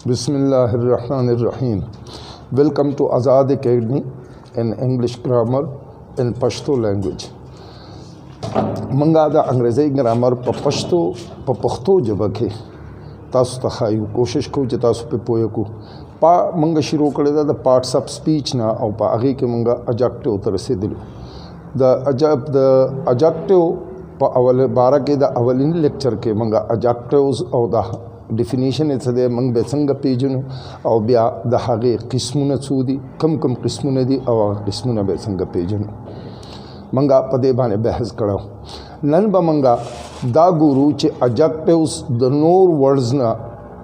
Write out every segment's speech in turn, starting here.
Bismillahirrahmanirrahim. Welcome to Azad Academy in English grammar in Pashto language. منګه د انګریزي ګرامر په پښتو ژبه کې تاسو ته خایو کوشش کوو چې تاسو په پوهه کو منګه شروع کړی دا د پارټس اف سپیچ نه او په هغه کې منګه اجیکټیو ته رسیدلو د اجیکټیو په اول باره کې د اولین لیکچر کې منګه اجیکټیوز او د ډیفینیشن یې څه دی موږ به څنګه پیژنو او بیا د هغې قسمونه څو دي کم قسمونه دي او هغه قسمونه به څنګه پیژنو منګه په دې باندې بحث کړو نن به منګه دا ګورو چې اجیکټیوز د نور ورډز نه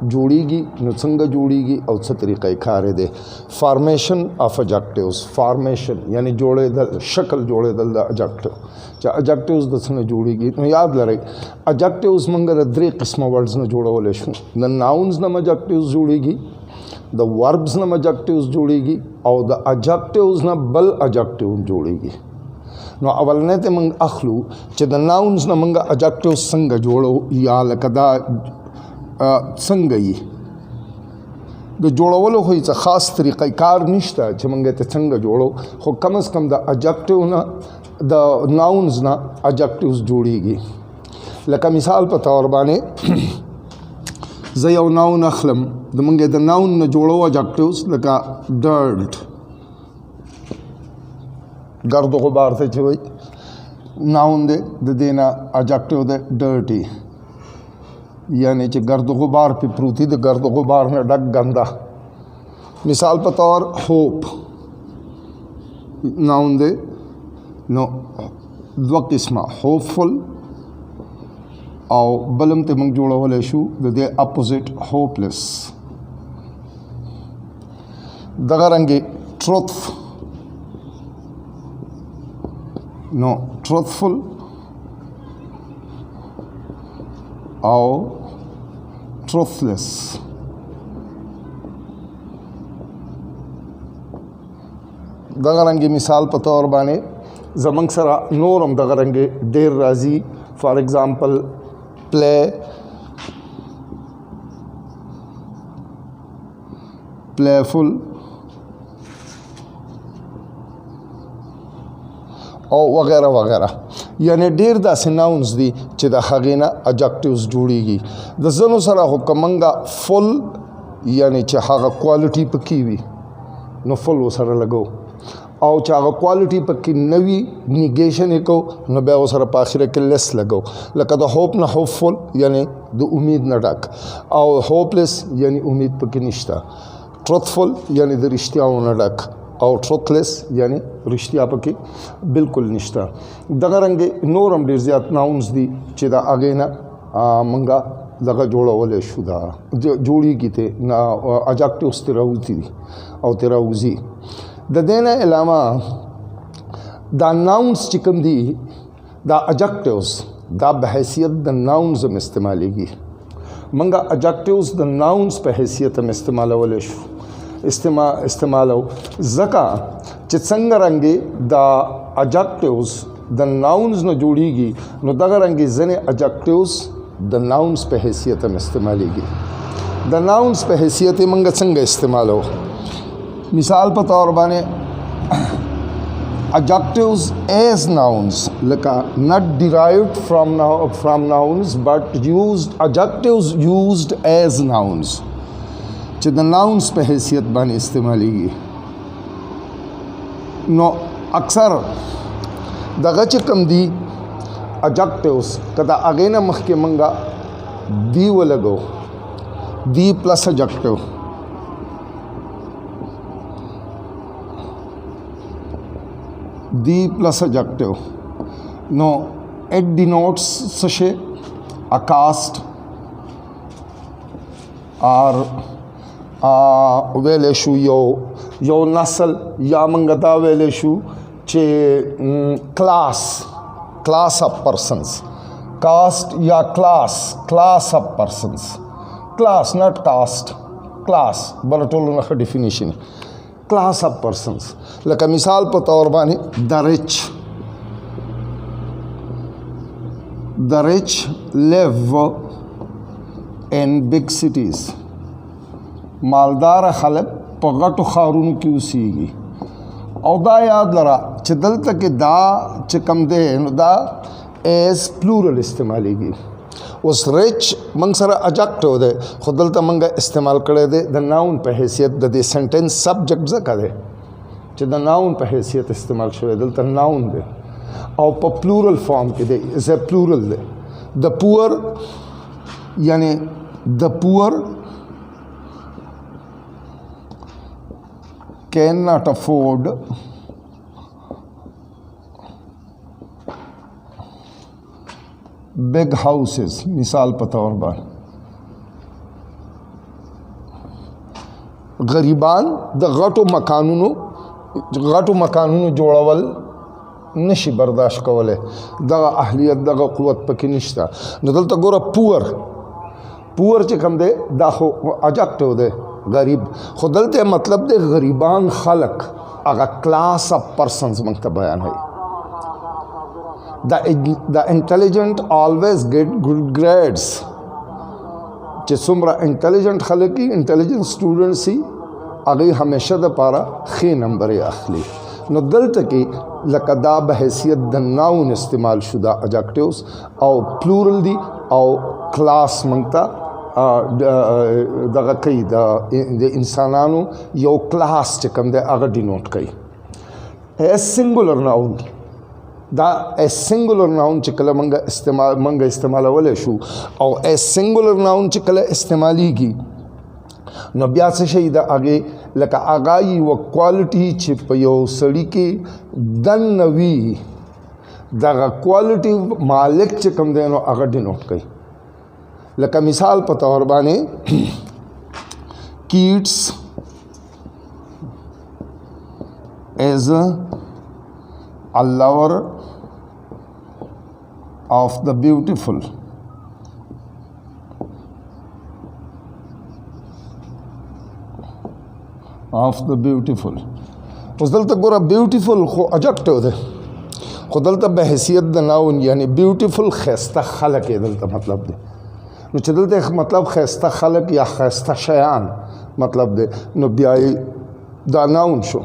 جوړیږي نو څنګه جوړیږي او څه طریقې کار دی فارمیشن اف اجیکټیوز فارمیشن یعنی جوړېدل شکل جوړېدل د اجیکټیو چې اجیکټیوز د څنګه جوړیږي نو یاد لرئ اجیکټیوز موږ د درې قسمه ورډز نه جوړولی شو د ناونز نه اجیکټیوز جوړیږي د وربز نه اجیکټیوز جوړیږي او د اجیکټیوز نه بل اجیکټیو جوړیږي نو اولنې ته موږ اخلو چې د ناونز نه موږ اجیکټیوز څنګه جوړو یا لکه دا څنګه یې د جوړولو خو هیڅ خاص طریقه کار نشته چې موږ ته څنګه جوړو خو کم از کم د اجیکټیو نه د ناونز نه اجیکټیوز جوړیږي لکه مثال په تور باندې زه یو ناون اخلم د موږ د ناون نه جوړو اجیکټیوز لکه ډرټ گرد و غبار ته چې وایي ناون دی د دې نه اجیکټیو دی ډرټي یعنی چې گرد و غبار پہ پروتی د گرد و غبار نه ډک ګنده مثال په طور ہوپ ناون دی نو دوه قسمه ہوپفل او بلم ته موږ جوړولی شو د دې اپوزټ ہوپلیس دغه رنګې ټروث نو truthful او truthless دغه رنګې مثال په طور باندې زمونږ سره نور هم دغه رنګې ډېر راځي فار ایگزامپل playful او وغیرہ وغیرہ یعنی ډیر داسې ناونز دي چې د هغې نه اجیکټیوز جوړیږي د ځینو سره خو که موږ فل یعنی چې هغه کوالټي پکې وي نو فل ورسره لګو او چې هغه کوالټي پکې نه وي نیګیشن یې کوو نو بیا ورسره په اخره کې لیس لګو لکه د ہوپ نه ہوپفل یعنی د امید نه ډک او ہوپلیس یعنی امید پکې نشته ټروثفل یعنی د رښتیاو نه ډک او ټروثلیس یعنی رښتیا پکې بالکل نشته دغه رنګې نور هم ډېر زیات ناونز دي چې د هغې نه موږ دغه جوړولی شو دا جوړیږي ته اجیکټیوز ترې راوځي او ترې راوځي د دې نه علاوه دا ناونز چې کوم دي دا اجیکټیوز دا په حیثیت د ناونز هم استعمالیږي موږ اجیکټیوز د ناونز په حیثیت هم استعمالولی شو استعمالو ځکه چې څنګه رنګې د اجیکټیوز د ناونز نه جوړیږي نو دغه رنګې ځینې اجیکټیوز د ناونز په حیثیت هم استعمالیږي د ناونز په حیثیت یې موږ څنګه استعمالو مثال په طور باندې اجیکټیوز ایز ناونز لکه not derived from nouns but adjectives used as nouns چې د ناونز په حیثیت باندې استعمالیږي نو اکثر دغه چې کوم دي اجیکټیوز که د هغې نه مخکې موږ دی ولګو دی پلس اجیکټیو دی پلس اجیکټیو نو اٹ ډینوټس څه شی ا کاسټ اور ویلی شو یو نسل یا موږ دا ویلی شو چې کلاس اف پرسنز کاسٹ یا کلاس اف پرسنز کلاس ناٹ کاسٹ کلاس بل ټولو نه ښه ډیفینیشن کلاس اف پرسنز لکه مثال په طور باندې the rich live in big cities مالدار خلک په غټو ښارونو کې اوسېږي. او دا یاد لره چې دلته کې دا چې کوم دی نو دا ایز پلورل استعمالیږي. اوس ریچ موږ سره اجیکټیو دی خو دلته موږ استعمال کړی دی د ناون په حیثیت د دې سنټینس سبجیکټ ځکه دی چې د ناون په حیثیت استعمال شوی دلته ناون دی او په پلورل فارم کې دی از ا پلورل دی. د پور یعنی د پور cannot afford big houses مثال په طور باندې غریبان د غټو مکانونو جوړول نشي برداشت کوله دغه اهلیت دغه قوت پکې نشته. نو دلته ګوره پور چې کوم دی دا خو اجیکټیو دی غریب خو دلته مطلب دی غریبان خلق هغه کلاس اف پرسنز موږ ته بیانوي. The intelligent always get good grades چې څومره انټیلیجنٹ خلک دي انټیلیجنٹ سټوډنټس دي هغه همیشه د پاره ښه نمبر اخلي. نو دلته کې لکه دا به حیثیت د ناون استعمال شو دا اجیکټیوز او پلورل دي او کلاس موږ ته دغه کوي د انسانانو یو کلاس چې کوم دی هغه ډینوټ کوي. ایز سنګولر ناون دا ایز سنګولر ناون چې کله منګه استعمالولی شو او ایز سنګولر ناون چې کله استعمالیږي نو بیا څه شي د هغې لکه هغه یوه کوالټي چې په یو سړي کې دننه وي دغه کوالټي مالک چې کوم دی نو هغه ډینوټ کوي. لکه مثال په طور باندې کیټس ایز a lover of the beautiful اوس دلته ګوره بیوټیفل خو اجیکټیو دی خو دلته به حیثیت د ناون یعنی بیوټیفل ښایسته خلک یې دلته مطلب دی. نو چې دلته مطلب ښایسته خلک یا ښایسته شیان مطلب دی نو بیا دا ناون شو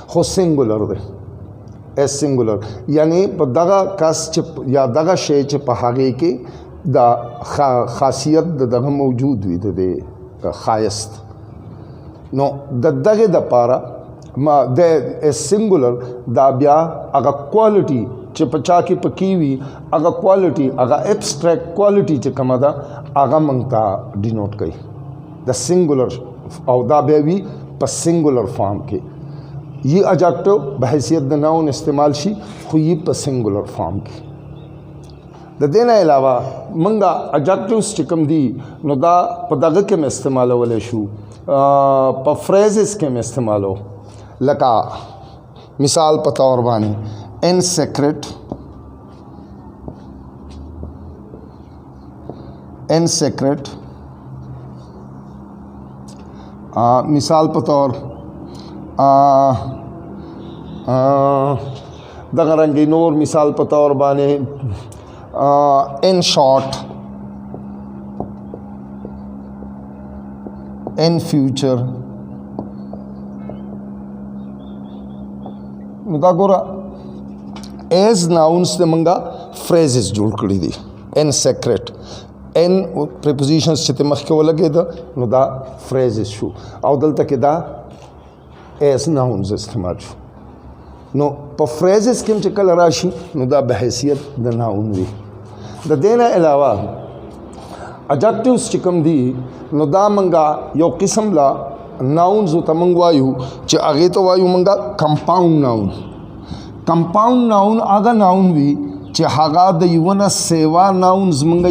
خو سنګولر دی ایز سنګولر یعنی په دغه کس چې یا دغه شی چې په هغې کې دا خاصیت د دغه موجود وي د دې ښایست نو د دغې دپاره د ایز سنګولر دا بیا هغه کوالټي چې په چا کې پکې وي هغه کوالټي هغه ایبسټریکټ کوالټي چې کومه ده هغه موږ ته ډینوټ کوي د سنګولر او دا بیا وي په سنګولر فارم کې. یہ اجیکٹیو بحیثیت د ناؤن استعمال شي خو یہ په سنګولر فارم کې. د دې نه علاوه منګه اجیکټیوز چې کوم دي نو دا په دغه کې م استعمالولی شو په فریزز کې م استعمالو لکه مثال په طور باندې ان سیکرټ مثال په طور دغه رنګې نور مثال په طور باندې ان شارٹ ان فیوچر نو دا ګوره ایز ناؤنس د منګه فریزز جوړ کړي دي. ان سیکرټ ان پریپوزیشنز چې ته مخکې ولګېده نو دا فریزز شو او دلته کې دا ایز ناؤنز استعمال شو. نو په فریزز کې چې کله راشي نو دا بحیثیت د ناؤن وي. د دې نه علاوه اجیکټیوز چې کوم دي نو دا منګه یو قسم لا ناؤنز ته موږ وایو چې هغې ته وایو موږ کمپاؤنډ ناؤن. کمپاؤنډ ناؤن هغه ناؤن وي چې هغه د یوه نه سیوا ناؤنز موږ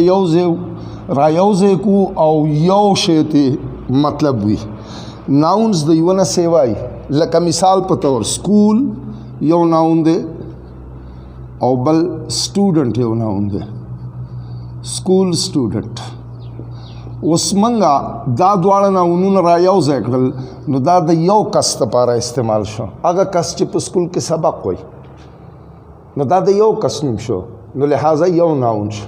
یو ځای کو او یو شی ته مطلب وي. ناؤنز د یوه نه سیوای لکه مثال په طور سکول یو ناؤن دی او بل سټوډنټ یو ناؤن دی. سکول سټوډنټ اوس منګه دا دواړه ناؤنونه را یو ځای کړل نو دا د یو کس دپاره استعمال شو. هغه کس چې په سکول کې سبق وایي نو دا د یو کس نوم شو نو لہٰذا یو ناؤن شو.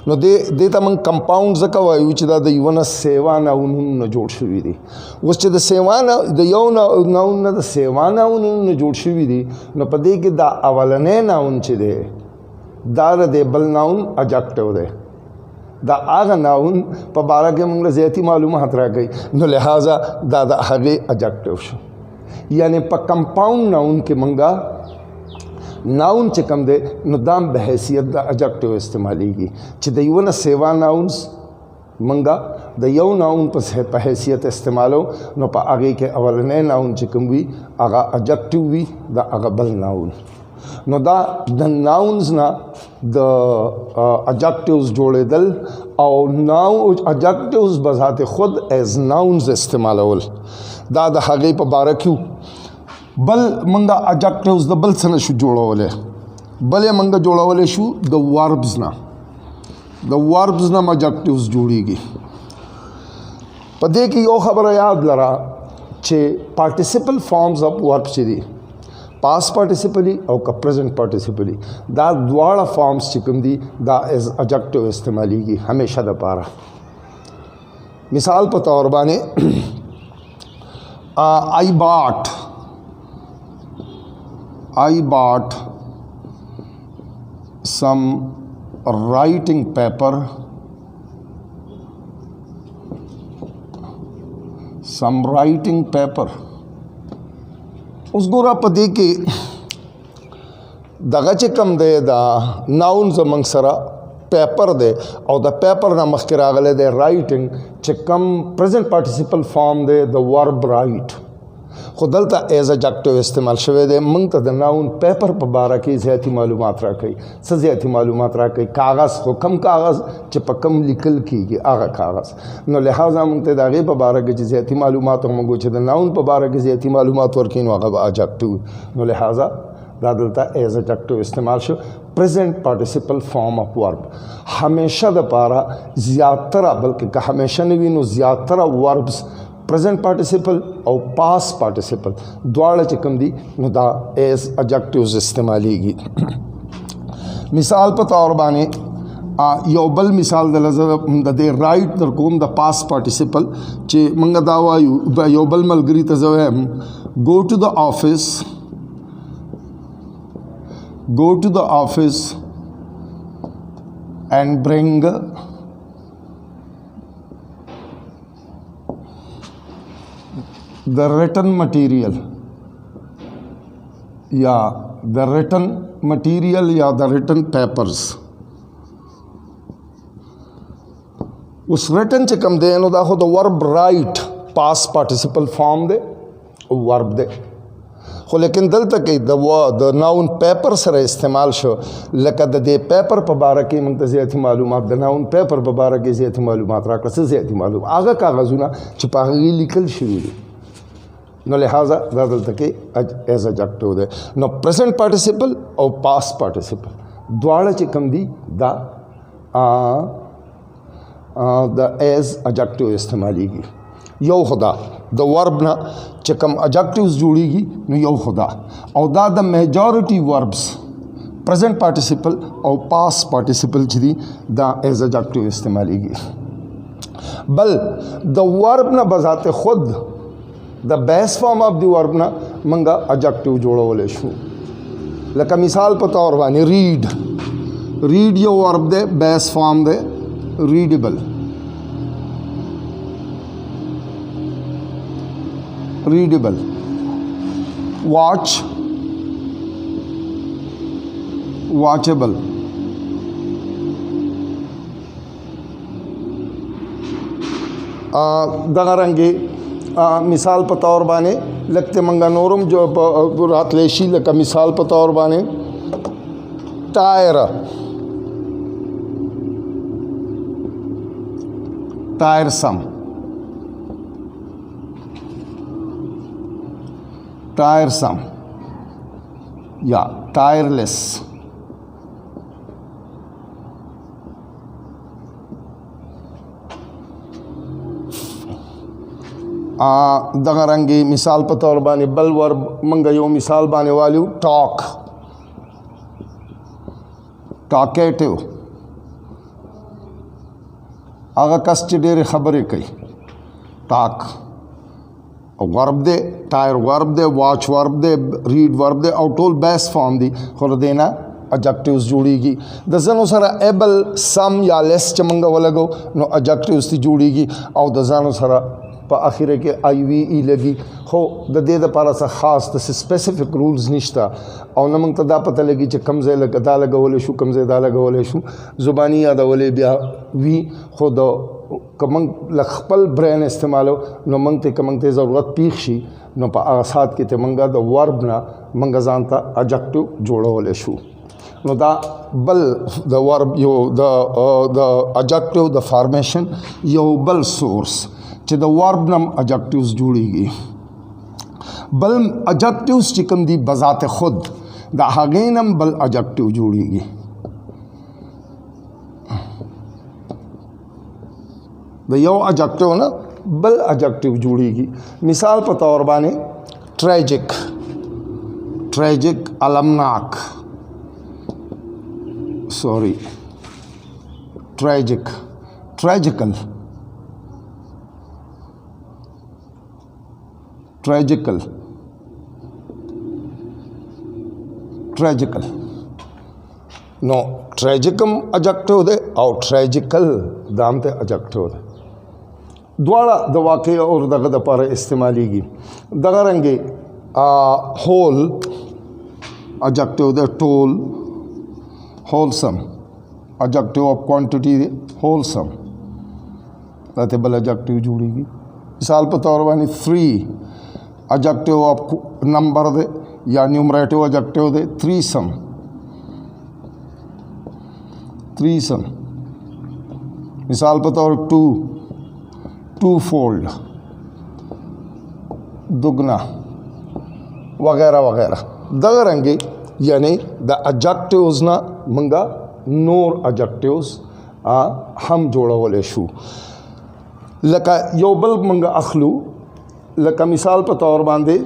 نو دې ته موږ کمپاوند ځکه وایو چې دا د یوه نه سیوا ناونونو نه جوړ شوي دي. اوس چې د سیوا د یو ناون نه د سیوا ناونونو نه جوړ شوي دي نو په دې کې دا اولنی ناون چې دی دا د بل ناون اجکټیو دی. دا هغه ناون په باره کې موږ له زیاتي معلومات راکوي نو لہٰذا دا د هغې اجکټیو شو. یعنی په کمپاوند ناون کې موږ ناون چې کم دی نو دا به حیثیت د اجکټیو استعمالیږي چې د یوه نه سیوا ناونز منګه د یو ناون په حیثیت استعمالو نو په هغې کې اولنی ناون چې کوم وي هغه اجکټیو وي د هغه بل ناون. نو دا د ناونز نه د اجکټیوز جوړېدل او اجکټیوز بذات خود ایز ناونز استعمالول دا د هغې په باره کې بل منګه اجکټیوز د بل څه نه شو جوړولی بل یې منګه جوړولی شو د وربز نه. د وربز نه اجکټیوز جوړیږي. په دې کې یو خبره یاد لره چې پارټیسپل فارمز اف ورب چې دي پاس پارټیسپلی او که پریزنټ پارټیسپلی دا دواړه فارمز چې کوم دي دا ایز اجکټیو استعمالیږي همیشه دپاره. مثال په طور باندې I bought some writing paper. اوس ګوره په دې کې دغه چې کوم دی دا ناون زموږ سره پیپر دی او د پیپر نه مخکې راغلی دی رایټنګ چې کوم پریزنټ پارټیسپل فارم دی د ورب رایټ خو دلته ایز اجکټیو استعمال شوی دی. موږ ته د ناون پیپر په باره کې زیاتي معلومات راکوي. څه زیاتي معلومات راکوي؟ کاغذ خو کم کاغذ چې په کم لیکل کېږي هغه کاغذ. نو لہٰذا موږ ته د هغې په باره کې چې زیاتي معلومات موږ چې د ناون په باره کې زیاتي معلومات ورکوي نو هغه به اجکټیو. نو لہٰذا دا دلته ایز اجکټیو استعمال شو. پریزنٹ پارټیسپل فارم اف ورب همیشه دپاره زیاتره بلکې که همیشه نه وي نو زیاتره وربس پریزنٹ پارټیسپل او پاس پارټیسپل دواړه چې کوم دي نو دا ایز اجکټیوز استعمالیږي. مثال په طور باندې یو بل مثال د دې رایټ در کوم د پاس پارټیسپل چې موږ دا وایو یو بل ملګري ته زه وایم go to the office and bring the written material या the written papers. उस written च कम they know दा हो the verb write past participle form they verb they خو لیکن دلته کې د ناون پیپر سره استعمال شو لکه د دې پیپر په باره کې موږ ته زیاتي معلومات د ناون پیپر په باره کې زیاتي معلومات راکړه. څه زیاتي معلومات؟ هغه کاغذونه چې په هغې لیکل شوي دي. نو لہٰذا دا دلته کې ایز اجکټیو دی. نو پریزنٹ پارټیسپل او پاس پارټیسپل دواړه چې کوم دي دا د ایز اجکټیو استعمالیږي. یو خدا د ورب نه چې کوم اجکټیوز جوړیږي نو یو خدا او دا د میجورټي وربس پریزنٹ پارټیسپل او پاس پارټیسپل چې دي دا ایز اجکټیو استعمالیږي. بل د ورب نه بذات خود د بیس فارم آف دی ورب نه منګه اجکټیو جوړولی شو. لکه مثال په طور باندې ریډ یو ورب دی بیس فارم دی ریډیبل. watchable. دغه رنګې مثال په طور باندې لکه منګه نورم جو راتلی شي لکه مثال په طور باندې tiresome یا tireless. دغه رنګې مثال په طور باندې بل ورب منګه یو مثال باندې والیو talkative هغه کس چې ډېرې خبرې کوي ټاک ورب دی ټایر ورب دی واچ ورب دی ریډ ورب دی او ټول بیس فارم دي خو له دې نه adjectives جوړیږي د ځینو سره ایبل سم یا لیس چې موږ ولګو نو adjectives دي جوړیږي او د ځینو سره په اخره کې آی وی ای لګي خو د دې لپاره څه خاص د سپیسیفیک رولز نشته او نه موږ ته دا پته لګي چې کوم ځای دا لګولی شو کوم ځای دا لګولی شو زباني یادولی بیا وي خو د که موږ له خپل برین استعمالو نو موږ ته ضرورت پیښ شي نو په هغه سات کې ته موږ د ورب نه موږ ځان ته adjective جوړولی شو نو دا بل د ورب یو د adjective د فارمیشن یو بل سورس چې د ورب نم adjectives جوړیږي بل adjectives چې کوم دي بذات خود د هغې نم بل adjective جوړیږي د یو adjective نه بل adjective جوړیږي مثال په طور باندې tragic المناک tragical نو tragicum adjective ده او tragical دام ته adjective ده دواړه د واقع او دغه د لپاره استعمالیږي دغه رنګه whole adjective ده tall wholesome adjective of quantity ده wholesome دا ته بل adjective جوړیږي مثال په طور باندې 3 adjective of number ده یا numerative adjective ده threesome مثال په طور 2fold दुगना वगैरह वगैरह दगा रंगे यानी द adjectives ना मंगा नोर adjectives हम जोड़ा वाले शू लका योबल मंगा अखलू लका मिसाल पर तौर बांधे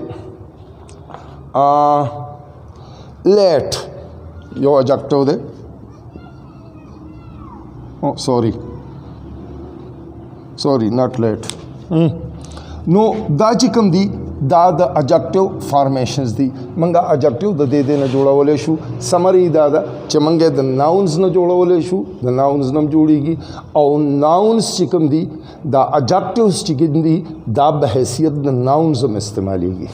लेट यो adjective दे sorry not late no دا چې کوم دي دا د adjective formations دي منګه adjective د دې نه جوړولې شو summary دا ده چې منګه د nouns نه جوړولې شو د nouns نم جوړیږي او nouns چې کوم دي دا adjectives چې کوم دي دا به حیثیت د nouns هم استعماليږي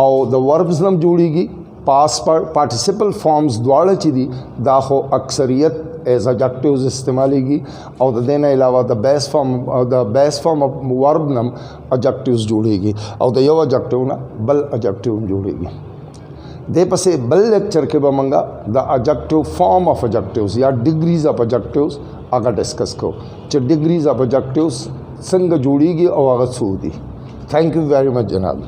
او د verbs نم جوړیږي past participle forms دواړه چې دي دا خو اکثریت as adjectives استعمالیږي او د دې نه علاوه د base form of verb نم adjectives جوړیږي او د یو adjective نه بل adjective جوړیږي دې پسې بل لیکچر کې به موږ د adjective form of adjectives یا degrees of adjectives هغه ډسکس کوو چې degrees of adjectives څنګه جوړیږي او هغه څه دي. Thank you very much جناب.